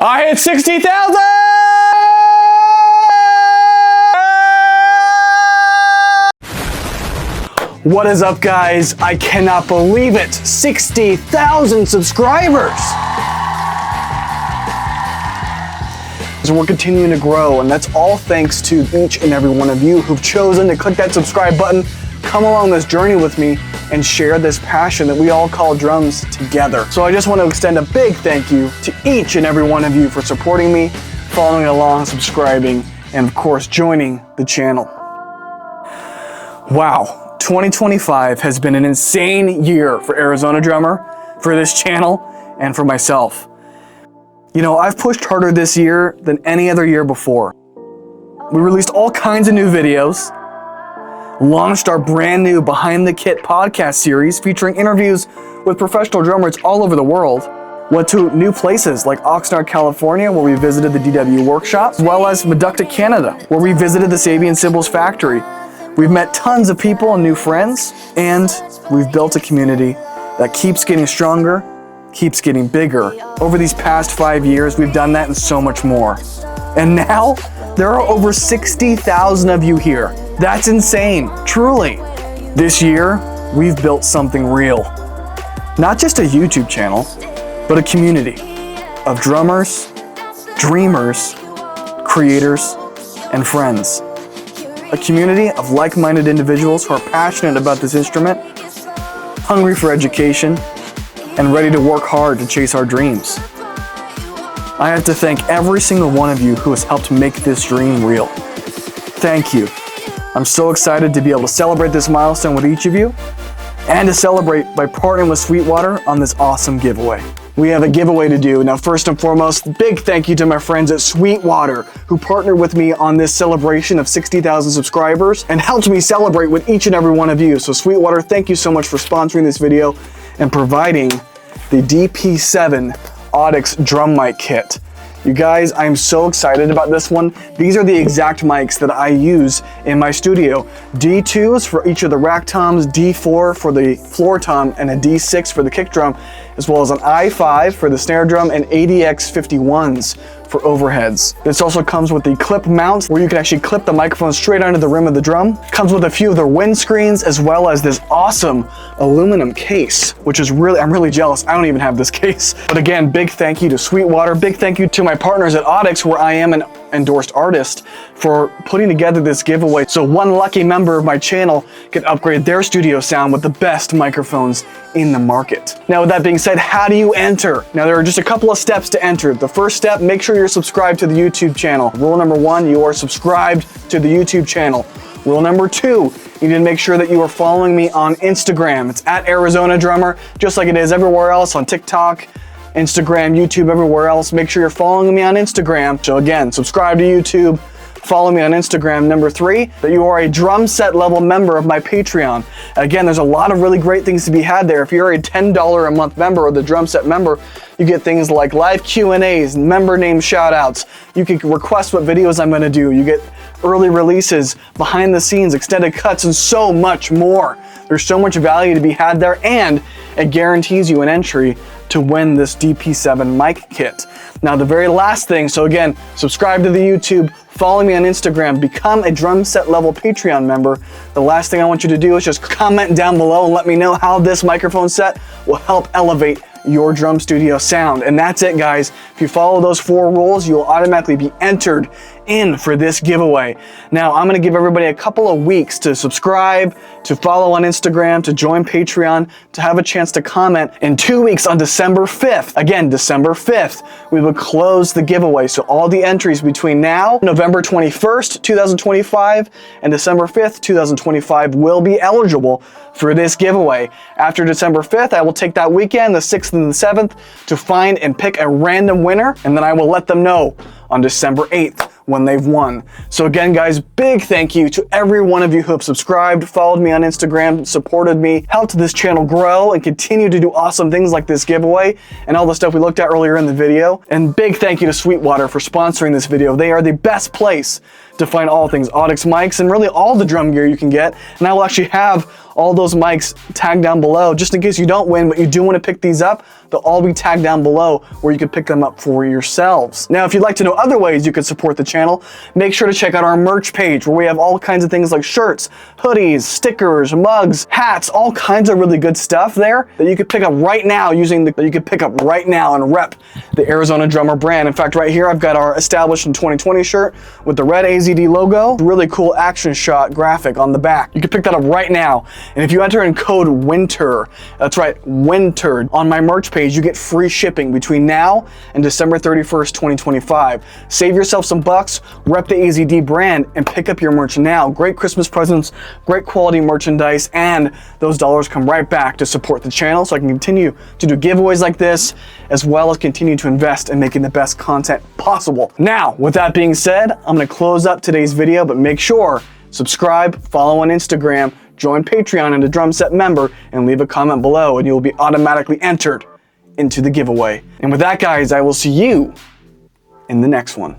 I hit 60,000! What is up, guys? I cannot believe it. 60,000 subscribers! So we're continuing to grow, and that's all thanks to each and every one of you who've chosen to click that subscribe button, come along this journey with me, and share this passion that we all call drums together. So I just want to extend a big thank you to each and every one of you for supporting me, following along, subscribing, and of course joining the channel. Wow, 2025 has been an insane year for Arizona Drummer, for this channel, and for myself. You know, I've pushed harder this year than any other year before. We released all kinds of new videos, launched our brand new Behind the Kit podcast series featuring interviews with professional drummers all over the world, went to new places like Oxnard, California, where we visited the DW workshop, as well as Meductic, Canada, where we visited the Sabian Cymbals factory. We've met tons of people and new friends, and we've built a community that keeps getting stronger, keeps getting bigger. Over these past 5 years, we've done that and so much more. And now, there are over 60,000 of you here. That's insane, truly. This year, we've built something real. Not just a YouTube channel, but a community of drummers, dreamers, creators, and friends. A community of like-minded individuals who are passionate about this instrument, hungry for education, and ready to work hard to chase our dreams. I have to thank every single one of you who has helped make this dream real. Thank you. I'm so excited to be able to celebrate this milestone with each of you, and to celebrate by partnering with Sweetwater on this awesome giveaway. We have a giveaway to do. Now, first and foremost, big thank you to my friends at Sweetwater who partnered with me on this celebration of 60,000 subscribers and helped me celebrate with each and every one of you. So Sweetwater, thank you so much for sponsoring this video and providing the DP7 Audix drum mic kit. You guys, I'm so excited about this one. These are the exact mics that I use in my studio. D2s for each of the rack toms, D4 for the floor tom, and a D6 for the kick drum, as well as an I5 for the snare drum and ADX51s for overheads. This also comes with the clip mount where you can actually clip the microphone straight onto the rim of the drum. Comes with a few of the windscreens as well as this awesome aluminum case, which is I'm really jealous. I don't even have this case. But again, big thank you to Sweetwater. Big thank you to my partners at Audix, where I am an endorsed artist, for putting together this giveaway so one lucky member of my channel can upgrade their studio sound with the best microphones in the market. Now, with that being said, how do you enter? Now, there are just a couple of steps to enter. The first step, make sure you're subscribed to the YouTube channel. Rule number 1, you are subscribed to the YouTube channel. Rule number 2, you need to make sure that you are following me on Instagram. It's at Arizona Drummer, just like it is everywhere else on TikTok, Instagram, YouTube, everywhere else. Make sure you're following me on Instagram. So again, subscribe to YouTube, follow me on Instagram. Number 3, that you are a drum set level member of my Patreon. Again, there's a lot of really great things to be had there. If you're a $10 a month member or the drum set member, you get things like live Q&As, member name shout outs. You can request what videos I'm gonna do. You get early releases, behind the scenes, extended cuts, and so much more. There's so much value to be had there, and it guarantees you an entry to win this DP7 mic kit. Now, the very last thing, so again, subscribe to the YouTube, follow me on Instagram, become a drum set level Patreon member. The last thing I want you to do is just comment down below and let me know how this microphone set will help elevate your drum studio sound. And that's it, guys. If you follow those 4 rules, you'll automatically be entered in for this giveaway. Now, I'm gonna give everybody a couple of weeks to subscribe, to follow on Instagram, to join Patreon, to have a chance to comment. In 2 weeks, on December 5th, again, December 5th, we will close the giveaway. So all the entries between now, November 21st, 2025, and December 5th, 2025 will be eligible for this giveaway. After December 5th, I will take that weekend, the 6th and the 7th, to find and pick a random winner, and then I will let them know on December 8th when they've won. So again, guys, big thank you to every one of you who have subscribed, followed me on Instagram, supported me, helped this channel grow, and continue to do awesome things like this giveaway and all the stuff we looked at earlier in the video. And big thank you to Sweetwater for sponsoring this video. They are the best place to find all things Audix mics and really all the drum gear you can get. And I will actually have all those mics tagged down below, just in case you don't win, but you do want to pick these up. They'll all be tagged down below where you can pick them up for yourselves. Now, if you'd like to know other ways you can support the channel, make sure to check out our merch page where we have all kinds of things like shirts, hoodies, stickers, mugs, hats, all kinds of really good stuff there that you could pick up right now and rep the Arizona Drummer brand. In fact, right here, I've got our Established in 2020 shirt with the red AZD logo, really cool action shot graphic on the back. You can pick that up right now. And if you enter in code WINTER, that's right, WINTER, on my merch page, you get free shipping between now and December 31st, 2025. Save yourself some bucks, rep the AZD brand, and pick up your merch now. Great Christmas presents, great quality merchandise, and those dollars come right back to support the channel so I can continue to do giveaways like this, as well as continue to invest in making the best content possible. Now, with that being said, I'm gonna close up today's video, but make sure, subscribe, follow on Instagram, join Patreon and a drum set member, and leave a comment below, and you will be automatically entered into the giveaway. And with that, guys, I will see you in the next one.